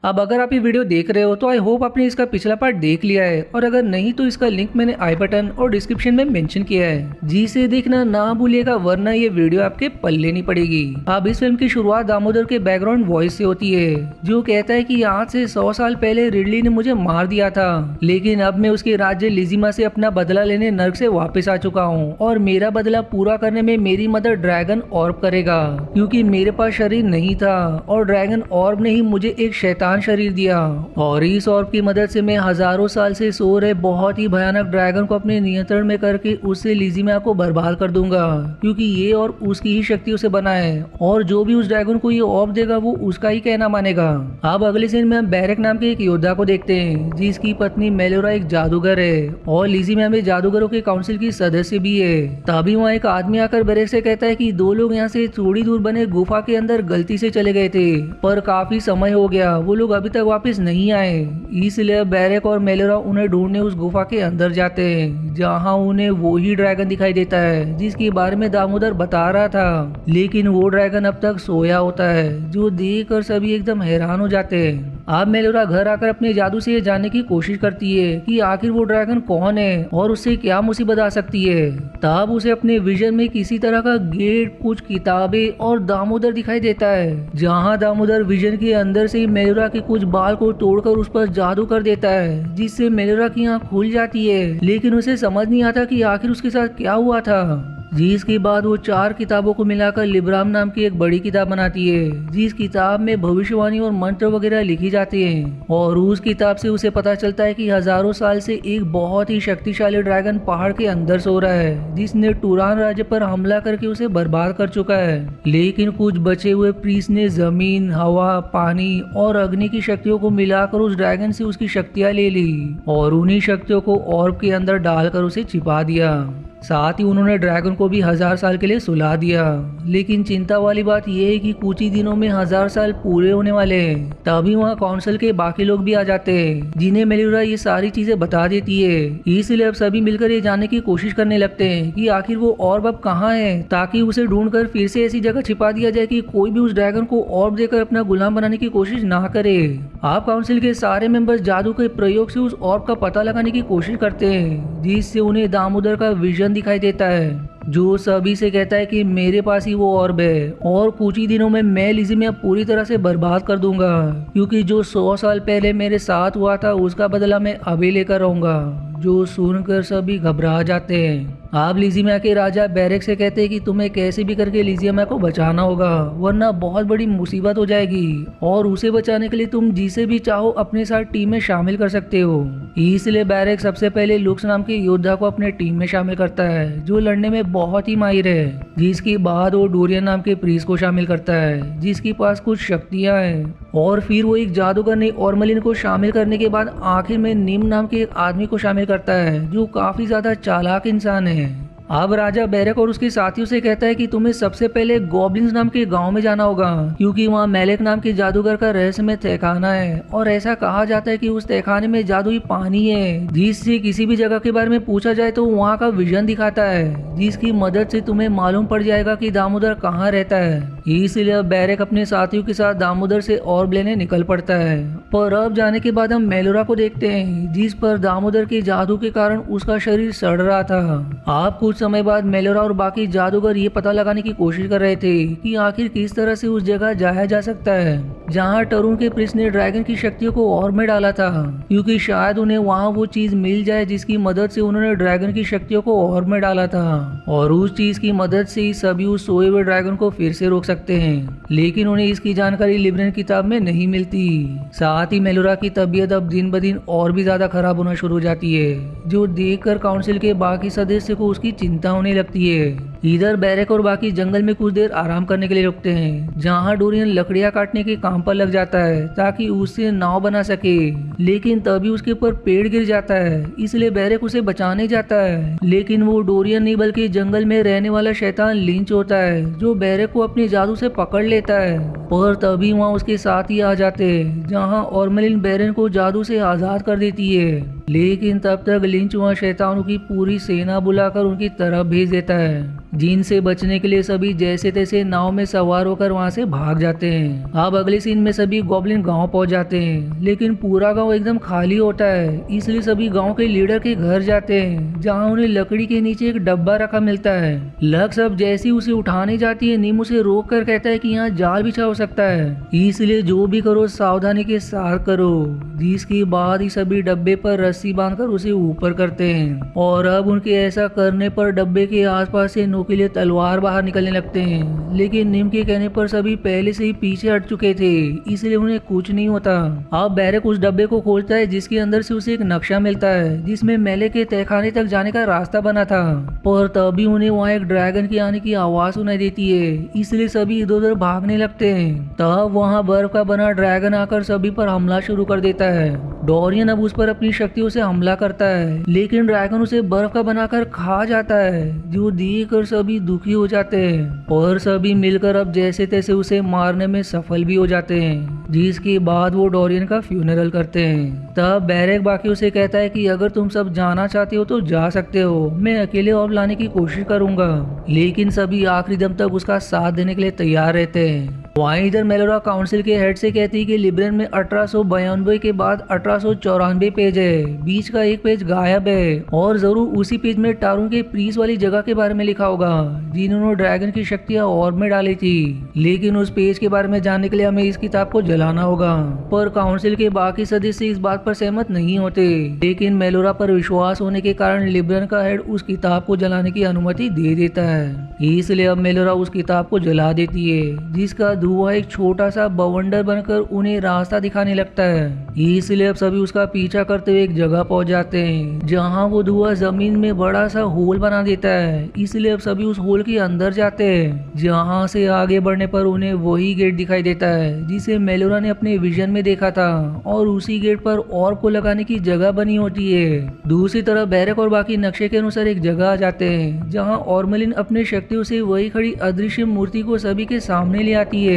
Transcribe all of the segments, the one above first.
अब अगर आप ये वीडियो देख रहे हो तो आई होप आपने इसका पिछला पार्ट देख लिया है, और अगर नहीं तो इसका लिंक मैंने आई बटन और डिस्क्रिप्शन में मेंशन किया है, जिसे देखना ना भूलिएगा, वरना ये वीडियो आपके पल्ले नहीं पड़ेगी। अब इस फिल्म की शुरुआत दामोदर के बैकग्राउंड वॉइस से होती है, जो कहता है कि आज से 100 साल पहले रिडली ने मुझे मार दिया था, लेकिन अब मैं उसके राज्य लिजिमा से अपना बदला लेने नर्क से वापस आ चुका हूँ, और मेरा बदला पूरा करने में मेरी मदद ड्रैगन ऑर्ब करेगा, क्योंकि मेरे पास शरीर नहीं था और ड्रैगन ऑर्ब ने ही मुझे एक शैतान शरीर दिया, और इस ऑर्ब की मदद से मैं हजारों साल से सो रहे बहुत ही भयानक ड्रैगन को अपने नियंत्रण में करके उससे लिजिमा को बर्बाद कर दूंगा, क्योंकि ये ऑर्ब उसकी ही शक्तियों से बना है, और जो भी उस ड्रैगन को ये ऑर्ब देगा वो उसका ही कहना मानेगा। अब अगले सीन में हम बैरक नाम के एक योद्धा को देखते हैं, जिसकी पत्नी मेलोरा एक जादूगर है और लिजिमा में जादूगरों के काउंसिल की सदस्य भी है। तभी वहाँ एक आदमी आकर बैरक से कहता है कि दो लोग यहाँ से थोड़ी दूर बने गुफा के अंदर गलती से चले गए थे, पर काफी समय हो गया, वो लोग अभी तक वापस नहीं आए, इसलिए बैरक और मेलोरा उन्हें ढूंढने उस गुफा के अंदर जाते हैं, जहां उन्हें वो ही ड्रैगन दिखाई देता है जिसके बारे में दामोदर बता रहा था, लेकिन वो ड्रैगन अब तक सोया होता है, जो देखकर सभी एकदम हैरान हो जाते हैं। अब मेलोरा घर आकर अपने जादू से ये जानने की कोशिश करती है कि आखिर वो ड्रैगन कौन है और उससे क्या मुसीबत आ सकती है। तब उसे अपने विजन में किसी तरह का गेट, कुछ किताबें और दामोदर दिखाई देता है, जहां दामोदर विजन के अंदर से मेलोरा के कुछ बाल को तोड़कर उस पर जादू कर देता है, जिससे मेलोरा की आंख खुल जाती है, लेकिन उसे समझ नहीं आता कि आखिर उसके साथ क्या हुआ था। जिसके बाद वो 4 किताबों को मिलाकर लिब्राम नाम की एक बड़ी किताब बनाती है, जिस किताब में भविष्यवाणी और मंत्र वगैरह लिखी जाती हैं, और उस किताब से उसे पता चलता है कि हजारों साल से एक बहुत ही शक्तिशाली ड्रैगन पहाड़ के अंदर सो रहा है, जिसने टूरान राज्य पर हमला करके उसे बर्बाद कर चुका है, लेकिन कुछ बचे हुए प्रीस्ट ने जमीन, हवा, पानी और अग्नि की शक्तियों को मिलाकर उस ड्रैगन से उसकी शक्तियां ले ली, और उन्हीं शक्तियों को ऑर्ब के अंदर डालकर उसे छिपा दिया। साथ ही उन्होंने ड्रैगन को भी 1000 साल के लिए सुला दिया, लेकिन चिंता वाली बात यह है कि कुछ ही दिनों में 1000 साल पूरे होने वाले हैं। तभी वहाँ काउंसिल के बाकी लोग भी आ जाते हैं, जिन्हें मेलोरा ये सारी चीजें बता देती है, इसलिए अब सभी मिलकर ये जानने की कोशिश करने लगते हैं कि आखिर वो ऑर्ब अब कहाँ है, ताकि उसे ढूंढकर फिर से ऐसी जगह छिपा दिया जाए कि कोई भी उस ड्रैगन को ऑर्ब देकर अपना गुलाम बनाने की कोशिश ना करे। आप काउंसिल के सारे मेंबर्स जादू के प्रयोग से उस ऑर्ब का पता लगाने की कोशिश करते हैं, जिससे उन्हें दामोदर का विजन दिखाई देता है, जो सभी से कहता है कि मेरे पास ही वो ऑर्ब है, और कुछ ही दिनों में मैं लिजिमा पूरी तरह से बर्बाद कर दूंगा, क्योंकि जो 100 साल पहले मेरे साथ हुआ था उसका बदला मैं अभी लेकर रहूंगा। जो सुनकर सभी घबरा जाते हैं। आप लिजिमा के राजा बैरक से कहते हैं कि तुम्हें कैसे भी करके लिजिमा को बचाना होगा, वरना बहुत बड़ी मुसीबत हो जाएगी, और उसे बचाने के लिए तुम जिसे भी चाहो अपने साथ टीम में शामिल कर सकते हो। इसलिए बैरक सबसे पहले लुक्स नाम के योद्धा को अपने टीम में शामिल करता है, जो लड़ने में बहुत ही माहिर है। जिसके बाद वो डोरियन नाम के प्रीस्ट को शामिल करता है, जिसके पास कुछ शक्तियां हैं, और फिर वो एक जादूगरनी ऑर्मलिन को शामिल करने के बाद आखिर में निम नाम के एक आदमी को शामिल करता है, जो काफी ज्यादा चालाक इंसान है। अब राजा बैरक और उसके साथियों से कहता है कि तुम्हें सबसे पहले गॉब्लिन्स नाम के गांव में जाना होगा, क्योंकि वहाँ मेलेक नाम के जादूगर का रहस्यमय तहखाना है, और ऐसा कहा जाता है कि उस तहखाने में जादुई पानी है, जिससे किसी भी जगह के बारे में पूछा जाए तो वहाँ का विजन दिखाता है, जिसकी मदद से तुम्हें मालूम पड़ जाएगा कि दामोदर कहाँ रहता है। इसलिए बैरक अपने साथियों के साथ दामोदर से ऑर्ब लेने निकल पड़ता है। पर अब जाने के बाद हम मेलोरा को देखते हैं, जिस पर दामोदर के जादू के कारण उसका शरीर सड़ रहा था। आप कुछ समय बाद मेलोरा और बाकी जादूगर ये पता लगाने की कोशिश कर रहे थे कि आखिर किस तरह से उस जगह जाया जा सकता है जहां टरून के प्रिंस ने ड्रैगन की शक्तियों को ऑर्ब में डाला था, क्योंकि शायद उन्हें वहां वो चीज मिल जाए जिसकी मदद से उन्होंने ड्रैगन की शक्तियों को ऑर्ब में डाला था, और उस चीज की मदद से ही सभी उस सोए हुए ड्रैगन को फिर से रोक सकते हैं। लेकिन उन्हें इसकी जानकारी लिब्रन किताब में नहीं मिलती। साथ ही मेलोरा की तबीयत अब दिन ब दिन और भी ज्यादा खराब होना शुरू हो जाती है, जो देखकर काउंसिल के बाकी सदस्य को उसकी चिंता होने लगती है। इधर बैरक और बाकी जंगल में कुछ देर आराम करने के लिए रुकते हैं, जहां डोरियन लकड़ियां काटने के काम पर लग जाता है ताकि उससे नाव बना सके, लेकिन तभी उसके ऊपर पेड़ गिर जाता है, इसलिए बैरक उसे बचाने जाता है, लेकिन वो डोरियन नहीं बल्कि जंगल में रहने वाला शैतान लिंच होता है, जो बैरक को अपने जादू से पकड़ लेता है। पर तभी वहाँ उसके साथ ही आ जाते हैं, जहाँ ऑर्मलिन बैरन को जादू से आजाद कर देती है, लेकिन तब तक लिंच वहाँ शैतानों की पूरी सेना बुलाकर उनकी तरफ भेज देता है, जीन से बचने के लिए सभी जैसे तैसे नाव में सवार होकर वहाँ से भाग जाते हैं। अब अगले सीन में सभी गॉब्लिन गांव पहुंच जाते हैं, लेकिन पूरा गांव एकदम खाली होता है। इसलिए सभी गांव के लीडर के घर जाते हैं, जहां उन्हें लकड़ी के नीचे एक डब्बा रखा मिलता है। लक्स अब जैसी उसे उठाने जाती है, नीम उसे रोक कर कहता है कि यहाँ जाल बिछा हो सकता है, इसलिए जो भी करो सावधानी के साथ करो। जिसके बाद ही सभी डब्बे पर रस्सी बांधकर उसे ऊपर करते हैं, और अब उनके ऐसा करने पर डब्बे के आसपास से नुकीले तलवार बाहर निकलने लगते हैं। लेकिन नीम के कहने पर सभी पहले से ही पीछे हट चुके थे, इसलिए उन्हें कुछ नहीं होता। अब बैरक उस डब्बे को खोलता है, जिसके अंदर से उसे एक नक्शा मिलता है, जिसमें मेले के तहखाने तक जाने का रास्ता बना था। पर तभी उन्हें वहाँ एक ड्रैगन के आने की आवाज सुनाई देती है, इसलिए सभी इधर उधर भागने लगते हैं। तब वहाँ बर्फ का बना ड्रैगन आकर सभी पर हमला शुरू कर देता है। डोरियन अब उस पर अपनी शक्तियों से हमला करता है, लेकिन ड्रैगन उसे बर्फ का बनाकर खा जाता है, जो देखकर सभी दुखी हो जाते हैं। और सभी मिलकर अब जैसे तैसे उसे मारने में सफल भी हो जाते हैं, जिसके बाद वो डोरियन का फ्यूनरल करते हैं। तब बैरक बाकी उसे कहता है कि अगर तुम सब जाना चाहते हो तो जा सकते हो, मैं अकेले और लाने की कोशिश करूंगा। लेकिन सभी आखिरी दम तक उसका साथ देने के लिए तैयार रहते हैं। वहीं इधर मेलोरा काउंसिल के हेड से कहती है कि लिब्रेन में 1892 के बाद 1894 पेज है, बीच का एक पेज गायब है, और जरूर उसी पेज में टारून के प्रीस वाली जगह के बारे में लिखा होगा, जिन्होंने ड्रैगन की शक्तियां और में डाली थी। लेकिन उस पेज के बारे में जानने के लिए हमें इस किताब को जलाना होगा। पर काउंसिल के बाकी सदस्य इस बात पर सहमत नहीं होते, लेकिन मेलोरा पर विश्वास होने के कारण लिब्रेन का हेड उस किताब को जलाने की अनुमति दे देता है। इसलिए अब मेलोरा उस किताब को जला देती है, जिसका धुआं एक छोटा सा बवंडर बनकर उन्हें रास्ता दिखाने लगता है। इसलिए अब सभी उसका पीछा करते हुए एक जगह पहुंच जाते हैं, जहां वो धुआं जमीन में बड़ा सा होल बना देता है। इसलिए अब सभी उस होल के अंदर जाते हैं, जहां से आगे बढ़ने पर उन्हें वही गेट दिखाई देता है जिसे मेलोरा ने अपने विजन में देखा था, और उसी गेट पर और को लगाने की जगह बनी होती है। दूसरी तरफ बैरक और बाकी नक्शे के अनुसार एक जगह आ जाते हैं, जहाँ ऑर्मलिन अपने शक्तियों से वही खड़ी अदृश्य मूर्ति को सभी के सामने ले आती है,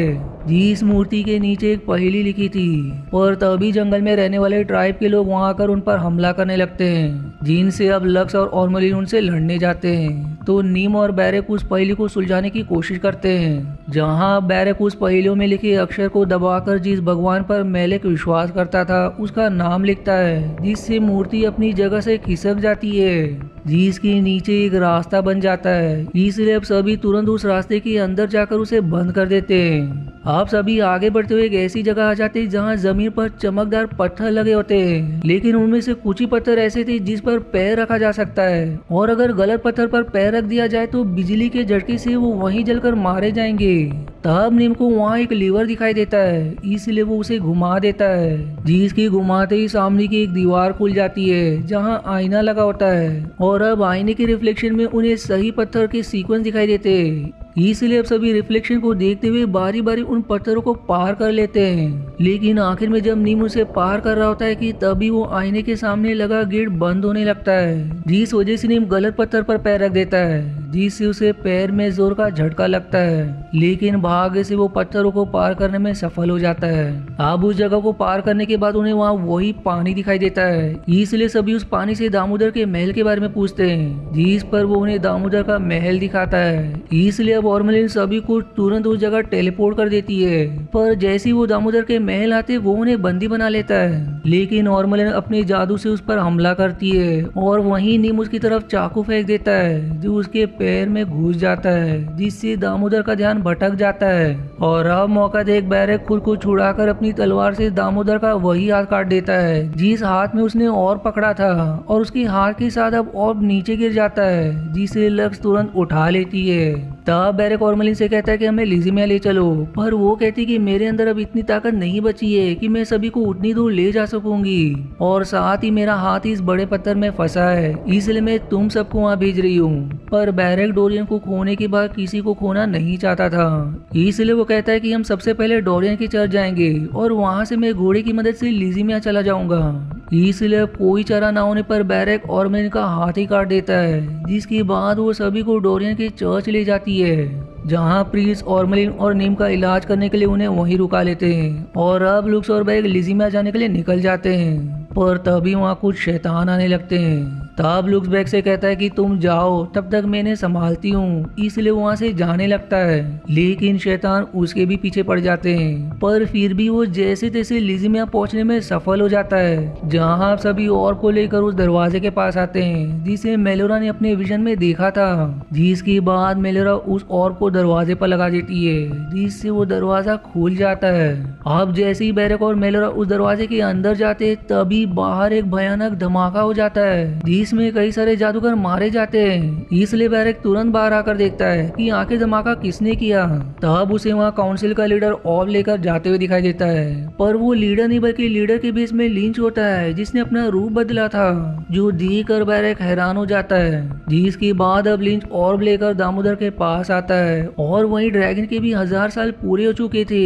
जिस मूर्ति के नीचे एक पहेली लिखी थी। और तभी जंगल में रहने वाले ट्राइब के लोग वहां आकर उन पर हमला करने लगते हैं, जिनसे अब लक्स और ऑर्मलिन उनसे लड़ने जाते हैं। तो नीम और बैरक उस पहेली को सुलझाने की कोशिश करते हैं, जहां बैरक उस पहेलियों में लिखे अक्षर को दबाकर जिस भगवान पर मेलेक विश्वास करता था उसका नाम लिखता है, जिससे मूर्ति अपनी जगह से खिसक जाती है, जिसके नीचे एक रास्ता बन जाता है। इसलिए अब सभी तुरंत उस रास्ते के अंदर जाकर उसे बंद कर देते हैं। आप सभी आगे बढ़ते हुए एक ऐसी जगह आ जाते हैं जहाँ जमीन पर चमकदार पत्थर लगे होते हैं, लेकिन उनमें से कुछ ही पत्थर ऐसे थे जिस पर पैर रखा जा सकता है, और अगर गलत पत्थर पर पैर रख दिया जाए तो बिजली के झटके से वो वहीं जलकर मारे जाएंगे। तब नीम को वहाँ एक लीवर दिखाई देता है, इसलिए वो उसे घुमा देता है, जिसकी घुमाते ही सामने की एक दीवार खुल जाती है, जहाँ आईना लगा होता है, और अब आईने के रिफ्लेक्शन में उन्हें सही पत्थर के सीक्वेंस दिखाई देते हैं। इसलिए अब सभी रिफ्लेक्शन को देखते हुए बारी बारी उन पत्थरों को पार कर लेते हैं। लेकिन आखिर में जब नीम उसे पार कर रहा होता है कि तभी वो आईने के सामने लगा गेट बंद होने लगता है, जिस वजह से नीम गलत पत्थर पर पैर रख देता है, जिससे उसे पैर में जोर का झटका लगता है। लेकिन भाग्य से वो पत्थरों को पार करने में सफल हो जाता है। अब उस जगह को पार करने के बाद उन्हें वहाँ वही पानी दिखाई देता है, इसलिए सभी उस पानी से दामोदर के महल के बारे में पूछते हैं, जिस पर वो उन्हें दामोदर का महल दिखाता है। इसलिए अब ऑर्मलिन सभी को तुरंत उस जगह टेलीपोर्ट कर देती है, पर जैसे ही वो दामोदर के महल आते वो उन्हें बंदी बना लेता है। लेकिन ऑर्मलिन अपने जादू से उस पर हमला करती है, और वहीं नीम उसकी तरफ चाकू फेंक देता है, जो उसके पैर में घुस जाता है, जिससे दामोदर का ध्यान भटक जाता है। और अब मौका देख बैरक खुद को छुड़ाकर अपनी तलवार से दामोदर का वही हाथ काट देता है, जिस हाथ में उसने और पकड़ा था, और उसके हाथ के साथ अब और नीचे गिर जाता है, जिसे लक्स तुरंत उठा लेती है। तब बैरक ऑर्मलिन से कहता है कि हमें लिजिमिया ले चलो, पर वो कहती कि मेरे अंदर अब इतनी ताकत नहीं बची है कि मैं सभी को उतनी दूर ले जा सकूंगी, और साथ ही मेरा हाथ इस बड़े पत्थर में फंसा है, इसलिए मैं तुम सबको वहाँ भेज रही हूँ। पर बैरक डोरियन को खोने के बाद किसी को खोना नहीं चाहता था, इसलिए वो कहता है कि हम सबसे पहले डोरियन के चर्च जाएंगे, और वहाँ से मैं घोड़े की मदद से लिजिमिया चला जाऊंगा। इसलिए कोई चारा ना होने पर बैरक ऑर्मलिन का हाथ ही काट देता है, जिसके बाद वो सभी को डोरियन के चर्च ले जाती है, जहाँ प्रीस ऑर्मलिन और नीम का इलाज करने के लिए उन्हें वहीं रुका लेते हैं। और अब लुक्स और बैग लिजिमिया जाने के लिए निकल जाते हैं, पर तभी वहाँ कुछ शैतान आने लगते हैं। तब लुक्स बैक से कहता है कि तुम जाओ, तब तक मैंने संभालती हूँ, इसलिए वहाँ से जाने लगता है। लेकिन शैतान उसके भी पीछे पड़ जाते हैं, पर फिर भी वो जैसे तैसे लिजी में पहुंचने में सफल हो जाता है, जहाँ सभी और को लेकर उस दरवाजे के पास आते हैं जिसे मेलोरा ने अपने विजन में देखा था। जिसके बाद मेलोरा उस और को दरवाजे पर लगा देती है, जिससे वो दरवाजा खुल जाता है। अब जैसे ही बैरक और मेलोरा उस दरवाजे के अंदर जाते तभी बाहर एक भयानक धमाका हो जाता है, जिसमें कई सारे जादूगर मारे जाते हैं। इसलिए बैरक तुरंत बाहर आकर देखता है कि आखिर धमाका किसने किया। तब उसे वहाँ काउंसिल का लीडर ऑब लेकर जाते हुए दिखाई देता है, पर वो लीडर नहीं बल्कि लीडर के बेस में लिंच होता है, जिसने अपना रूप बदला था, जो देखकर बैरक हैरान हो जाता है। जिसके बाद अब लिंच ऑर्ब लेकर दामोदर के पास आता है, और वहीं ड्रैगन के भी 1000 साल पूरे हो चुके थे,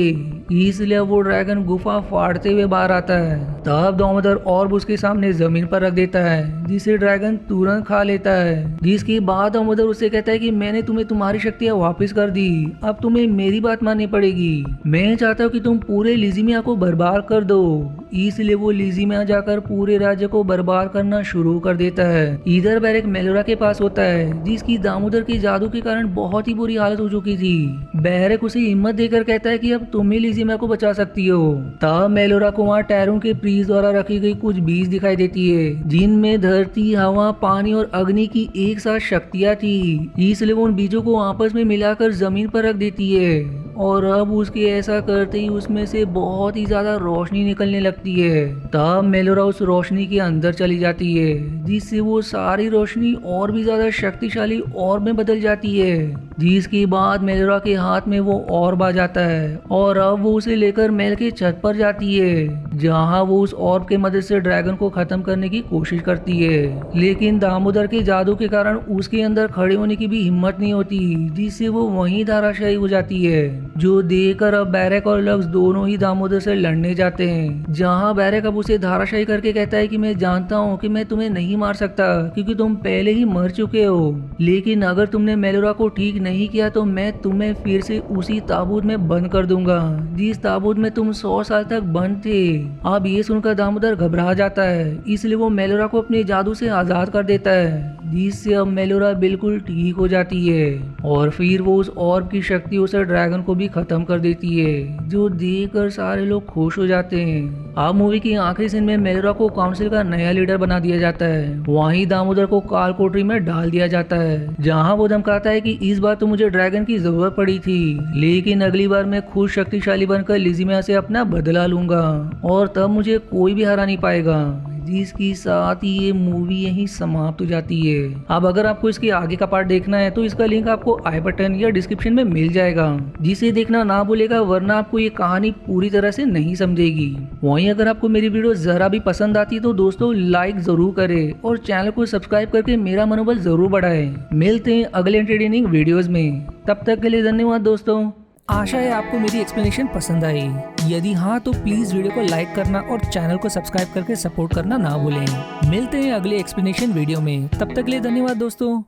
इसलिए वो ड्रैगन गुफा फाड़ते हुए बाहर आता है। तब दामोदर ऑर्ब उसके सामने जमीन पर रख देता है, जिसे ड्रैगन तुरंत खा लेता है। जिसके बाद दामोदर उससे कहता है कि मैंने तुम्हें तुम्हारी शक्तियाँ वापस कर दी, अब तुम्हें मेरी बात माननी पड़ेगी। मैं चाहता हूँ कि तुम पूरे लिजिमिया को बर्बाद कर दो। इसलिए वो लिजिमिया जाकर पूरे राज्य को बर्बाद करना शुरू कर देता है। इधर बैरक मेलोरा के पास होता है, जिसकी दामोदर के जादू के कारण बहुत ही बुरी हालत हो चुकी थी। बैरक उसे हिम्मत देकर कहता है कि अब तुम ही लिजिमिया को बचा सकती हो। तब मेलोरा को वहाँ टैरों के प्रीस्ट द्वारा रखी गई कुछ बीज दिखाई देती है, जिनमें धरती, हवा, पानी और अग्नि की एक साथ शक्तियाँ थी। इसलिए वो उन बीजों को आपस में मिलाकर जमीन पर रख देती है, और अब उसके ऐसा करते ही उसमें से बहुत ही ज्यादा रोशनी निकलने लगती है। तब मेलोरा उस रोशनी के अंदर चली जाती है, जिससे वो सारी रोशनी और भी ज्यादा शक्तिशाली ऑर्ब में बदल जाती है। जिसके बाद मेलोरा के हाथ में वो ऑर्ब आ जाता है, और अब वो उसे लेकर महल के छत पर जाती है, जहाँ वो उस ऑर्ब के मदद से ड्रैगन को खत्म करने की कोशिश करती है। लेकिन दामोदर के जादू के कारण उसके अंदर खड़े होने की भी हिम्मत नहीं होती, जिससे वो वहीं धराशायी हो जाती है। जो देखकर अब बैरक और लक्स दोनों ही दामोदर से लड़ने जाते हैं, जहां बैरक अब उसे धराशायी करके कहता है कि मैं जानता हूं कि मैं तुम्हें नहीं मार सकता, क्योंकि तुम पहले ही मर चुके हो, लेकिन अगर तुमने मेलोरा को ठीक नहीं किया तो मैं तुम्हें फिर से उसी ताबूत में बंद कर दूंगा, जिस ताबूत में तुम 100 साल तक बंद थे। अब ये सुनकर दामोदर घबरा जाता है, इसलिए वो मेलोरा को अपने जादू से आजाद कर देता है, जिससे अब मेलोरा बिल्कुल ठीक हो जाती है। और फिर वो उस ऑर्ब की शक्तियों से ड्रैगन को भी खत्म कर देती है, जो देखकर सारे लोग खुश हो जाते हैं। अब मूवी की आखिरी सीन में मेलोरा को काउंसिल का नया लीडर बना दिया जाता है। वहीं दामोदर को काल कोठरी में डाल दिया जाता है, जहां वो धमकाता है कि इस बार तो मुझे ड्रैगन की जरूरत पड़ी थी, लेकिन अगली बार मैं खुद शक्तिशाली बनकर लिजिमिया से अपना बदला लूंगा, और तब मुझे कोई भी हरा नहीं पाएगा। जिसके साथ ही ये मूवी यहीं समाप्त हो जाती है। अब अगर आपको इसके आगे का पार्ट देखना है तो इसका लिंक आपको आई बटन या डिस्क्रिप्शन में मिल जाएगा, जिसे देखना ना भूलेगा, वरना आपको ये कहानी पूरी तरह से नहीं समझेगी। वहीं अगर आपको मेरी वीडियो जरा भी पसंद आती है तो दोस्तों लाइक जरूर करें और चैनल को सब्सक्राइब करके मेरा मनोबल जरूर बढ़ाएं। मिलते हैं अगले एंटरटेनिंग वीडियोज में, तब तक के लिए धन्यवाद दोस्तों। आशा है आपको मेरी एक्सप्लेनेशन पसंद आई। यदि हाँ तो प्लीज वीडियो को लाइक करना और चैनल को सब्सक्राइब करके सपोर्ट करना ना भूलें। मिलते हैं अगले एक्सप्लेनेशन वीडियो में, तब तक के लिए धन्यवाद दोस्तों।